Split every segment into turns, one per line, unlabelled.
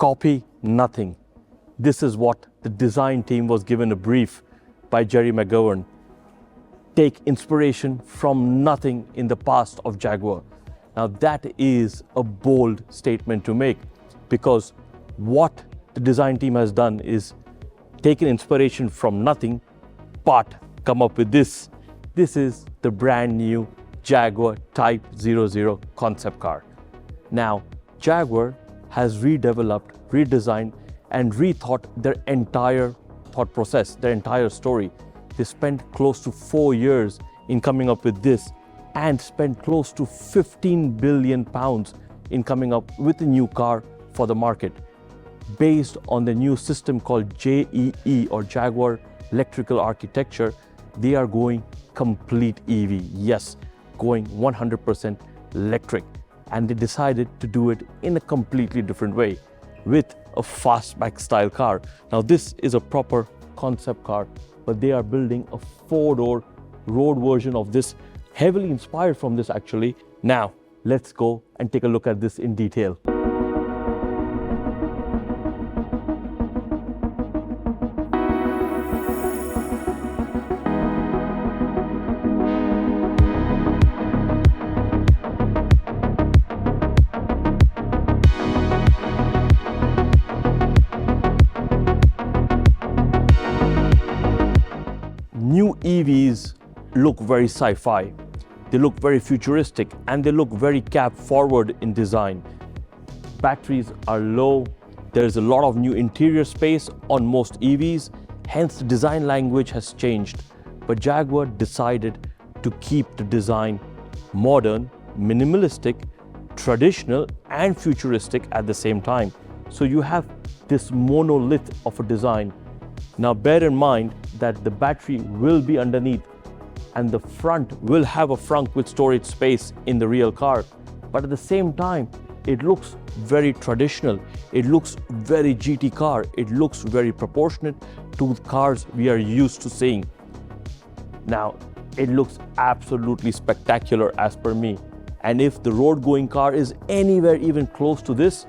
Copy nothing. This is what the design team was given a brief by Jerry McGovern. Take inspiration from nothing in the past of Jaguar. Now that is a bold statement to make, because what the design team has done is taken inspiration from nothing, but come up with this. This is the brand new Jaguar Type 00 concept car. Now, Jaguar has redeveloped, redesigned, and rethought their entire thought process, their entire story. They spent close to 4 years in coming up with this and spent close to 15 billion pounds in coming up with a new car for the market. Based on the new system called JEE, or Jaguar Electrical Architecture, they are going complete EV. Yes, going 100% electric. And they decided to do it in a completely different way with a fastback style car. Now this is a proper concept car, but they are building a 4-door road version of this, heavily inspired from this actually. Now let's go and take a look at this in detail. New EVs look very sci-fi, they look very futuristic, and they look very cab forward in design. Batteries are low, there's a lot of new interior space on most EVs, hence the design language has changed. But Jaguar decided to keep the design modern, minimalistic, traditional, and futuristic at the same time. So you have this monolith of a design. Now bear in mind that the battery will be underneath and the front will have a frunk with storage space in the real car. But at the same time, it looks very traditional. It looks very GT car. It looks very proportionate to the cars we are used to seeing. Now, it looks absolutely spectacular as per me. And if the road going car is anywhere even close to this,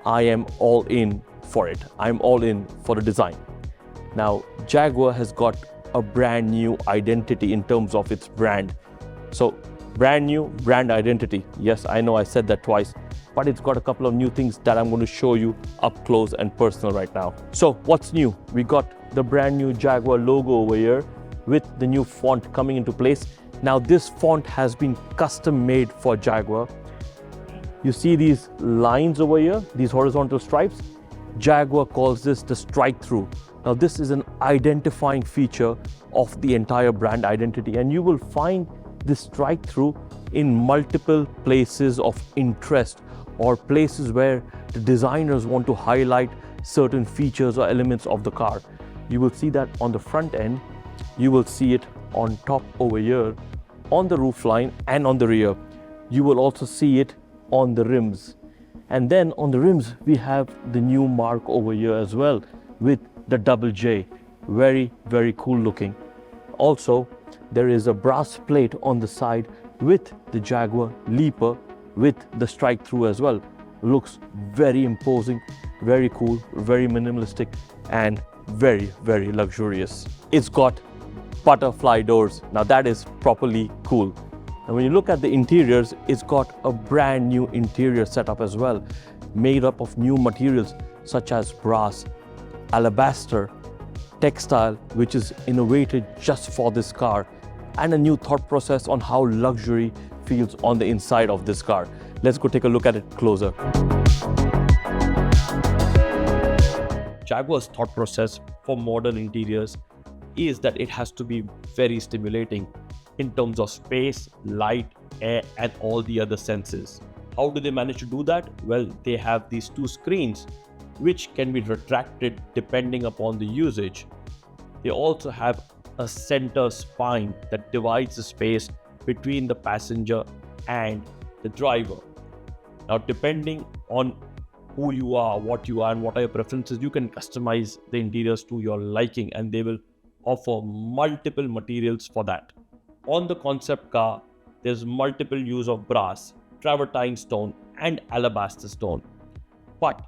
I am all in for it. I'm all in for the design. Now, Jaguar has got a brand new identity in terms of its brand. So, brand new brand identity. Yes, I know I said that twice, but it's got a couple of new things that I'm going to show you up close and personal right now. So, what's new? We got the brand new Jaguar logo over here with the new font coming into place. Now, this font has been custom made for Jaguar. You see these lines over here, these horizontal stripes? Jaguar calls this the strike through. Now this is an identifying feature of the entire brand identity, and you will find this strike through in multiple places of interest or places where the designers want to highlight certain features or elements of the car. You will see that on the front end, you will see it on top over here, on the roof line and on the rear. You will also see it on the rims. And then on the rims, we have the new mark over here as well with the double J. Very, very cool looking. Also, there is a brass plate on the side with the Jaguar Leaper with the strike through as well. Looks very imposing, very cool, very minimalistic, and very, very luxurious. It's got butterfly doors. Now that is properly cool. And when you look at the interiors, it's got a brand new interior setup as well, made up of new materials such as brass, alabaster, textile, which is innovated just for this car, and a new thought process on how luxury feels on the inside of this car. Let's go take a look at it closer. Jaguar's thought process for modern interiors is that it has to be very stimulating in terms of space, light, air, and all the other senses. How do they manage to do that? Well, they have these two screens which can be retracted depending upon the usage. They also have a center spine that divides the space between the passenger and the driver. Now, depending on who you are, what you are, and what are your preferences, you can customize the interiors to your liking, and they will offer multiple materials for that. On the concept car, there's multiple use of brass, travertine stone, and alabaster stone. But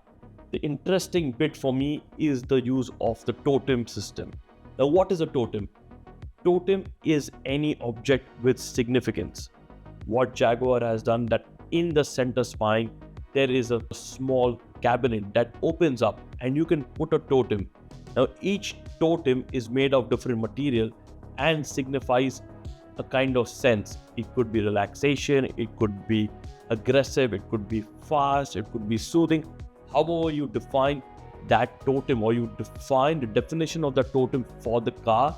The interesting bit for me is the use of the totem system. Now, what is a totem? Totem is any object with significance. What Jaguar has done, that in the center spine, there is a small cabinet that opens up and you can put a totem. Now, each totem is made of different material and signifies a kind of sense. It could be relaxation, it could be aggressive, it could be fast, it could be soothing. However you define that totem, or you define the definition of the totem for the car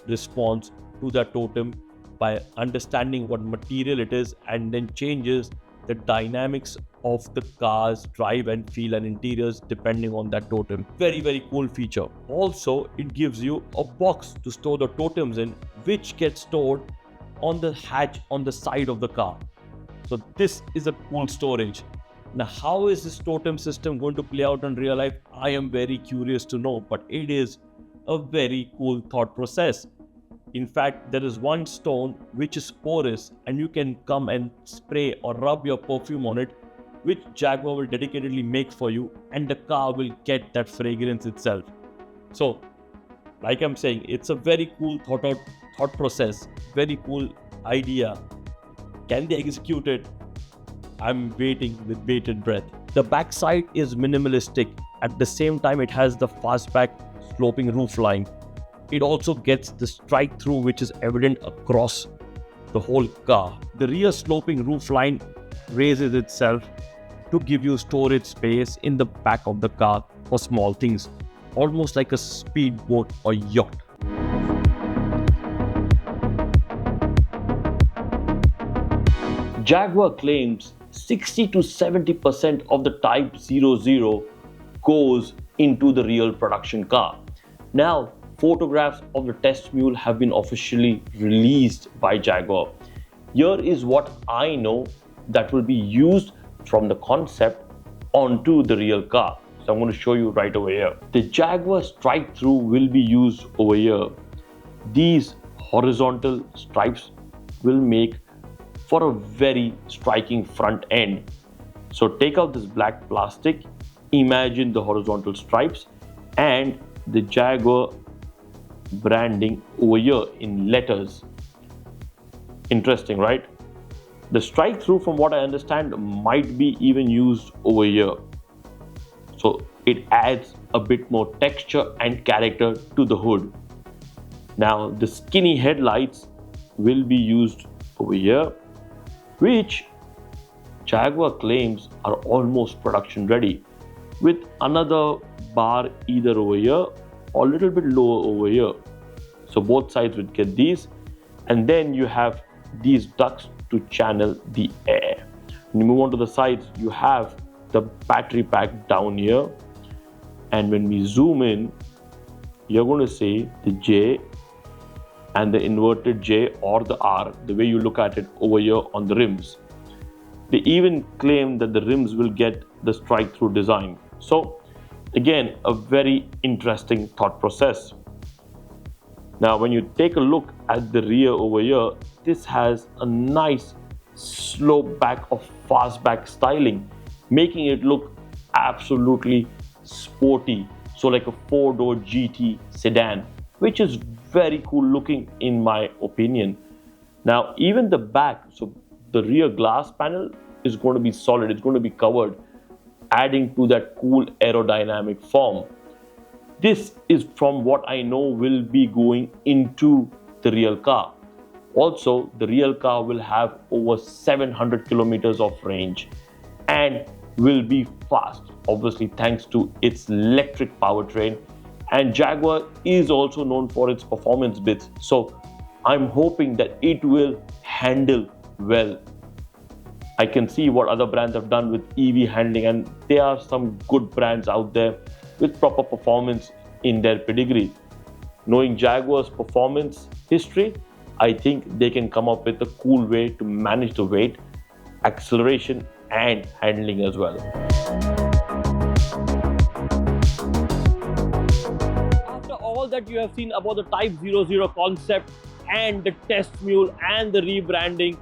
responds to that totem by understanding what material it is and then changes the dynamics of the car's drive and feel and interiors depending on that totem. Very, very cool feature. Also, it gives you a box to store the totems in, which gets stored on the hatch on the side of the car. So this is a cool storage. Now, how is this totem system going to play out in real life? I am very curious to know, but it is a very cool thought process. In fact, there is one stone which is porous and you can come and spray or rub your perfume on it, which Jaguar will dedicatedly make for you, and the car will get that fragrance itself. So, like I'm saying, it's a very cool thought process, very cool idea. Can they execute it? I'm waiting with bated breath. The backside is minimalistic. At the same time, it has the fastback sloping roofline. It also gets the strike through which is evident across the whole car. The rear sloping roofline raises itself to give you storage space in the back of the car for small things, almost like a speedboat or yacht. Jaguar claims 60 to 70% of the Type 00 goes into the real production car. Now, photographs of the test mule have been officially released by Jaguar. Here is what I know that will be used from the concept onto the real car. So I'm going to show you right over here. The Jaguar strike through will be used over here. These horizontal stripes will make for a very striking front end. So take out this black plastic, imagine the horizontal stripes and the Jaguar branding over here in letters. Interesting, right? The strike through, from what I understand, might be even used over here. So it adds a bit more texture and character to the hood. Now the skinny headlights will be used over here, which Jaguar claims are almost production ready, with another bar either over here or a little bit lower over here. So both sides would get these, and then you have these ducts to channel the air. When you move on to the sides, you have the battery pack down here, and when we zoom in, you're going to see the J and the inverted J or the R, the way you look at it over here on the rims. They even claim that the rims will get the strike through design. So again, a very interesting thought process. Now when you take a look at the rear over here, this has a nice slope back of fastback styling, making it look absolutely sporty. So like a 4-door GT sedan, which is very cool looking in my opinion. Now even the back, so the rear glass panel is going to be solid, it's going to be covered, adding to that cool aerodynamic form. This is, from what I know, will be going into the real car. Also, the real car will have over 700 kilometers of range and will be fast, obviously thanks to its electric powertrain. And Jaguar is also known for its performance bits, so I'm hoping that it will handle well. I can see what other brands have done with EV handling, and there are some good brands out there with proper performance in their pedigree. Knowing Jaguar's performance history, I think they can come up with a cool way to manage the weight, acceleration and handling as well. After all that you have seen about the Type 00 concept and the test mule and the rebranding,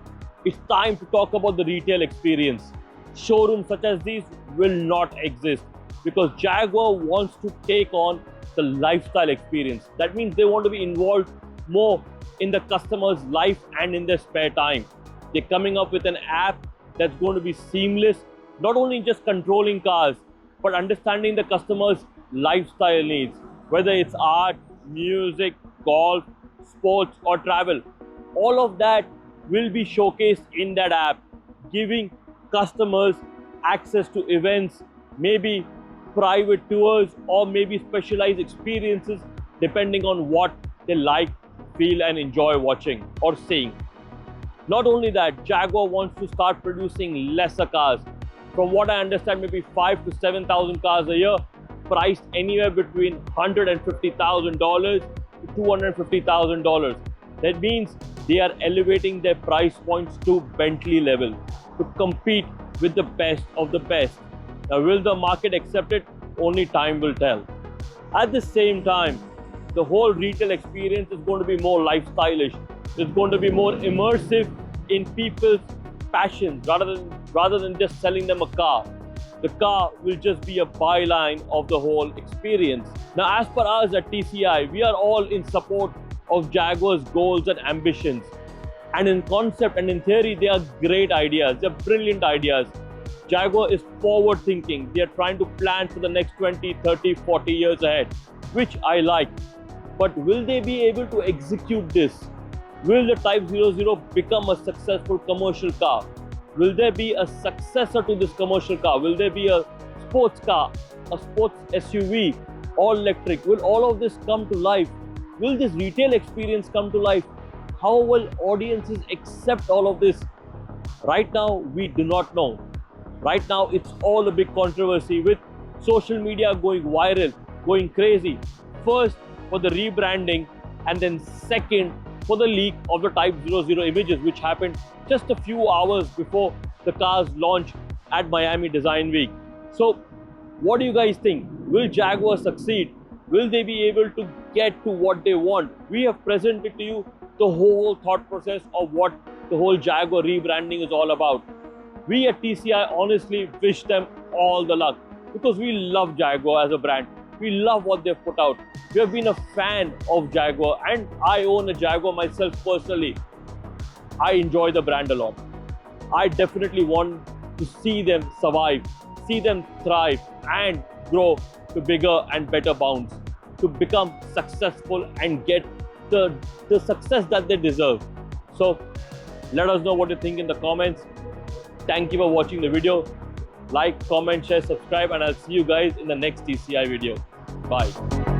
it's time to talk about the retail experience. showrooms such as these will not exist, because Jaguar wants to take on the lifestyle experience. That means they want to be involved more in the customer's life and in their spare time. They're coming up with an app that's going to be seamless, not only just controlling cars, but understanding the customer's lifestyle needs, whether it's art, music, golf, sports, or travel. All of that will be showcased in that app, giving customers access to events, maybe private tours, or maybe specialized experiences, depending on what they like, feel, and enjoy watching or seeing. Not only that, Jaguar wants to start producing lesser cars. From what I understand, maybe 5,000 to 7,000 cars a year, priced anywhere between $150,000 to $250,000. That means they are elevating their price points to Bentley level to compete with the best of the best. Now, will the market accept it? Only time will tell. At the same time, the whole retail experience is going to be more lifestyleish. It's going to be more immersive in people's passions rather than just selling them a car. The car will just be a byline of the whole experience. Now, as per us at TCI, we are all in support of Jaguar's goals and ambitions. And in concept and in theory, they are great ideas. They're brilliant ideas. Jaguar is forward thinking. They are trying to plan for the next 20, 30, 40 years ahead, which I like. But will they be able to execute this? Will the Type 00 become a successful commercial car? Will there be a successor to this commercial car? Will there be a sports car, a sports SUV, all electric? Will all of this come to life? Will this retail experience come to life? How will audiences accept all of this? Right now, we do not know. Right now, it's all a big controversy with social media going viral, going crazy. First, for the rebranding, and then second, for the leak of the Type 00 images, which happened just a few hours before the car's launch at Miami Design Week. So, what do you guys think? Will Jaguar succeed? Will they be able to get to what they want? We have presented to you the whole thought process of what the whole Jaguar rebranding is all about. We at TCI honestly wish them all the luck, because we love Jaguar as a brand. We love what they've put out. We have been a fan of Jaguar, and I own a Jaguar myself personally. I enjoy the brand a lot. I definitely want to see them survive, see them thrive, and grow to bigger and better bounds, to become successful and get the success that they deserve. So let us know what you think in the comments. Thank you for watching the video. Like, comment, share, subscribe, and I'll see you guys in the next TCI video. Bye.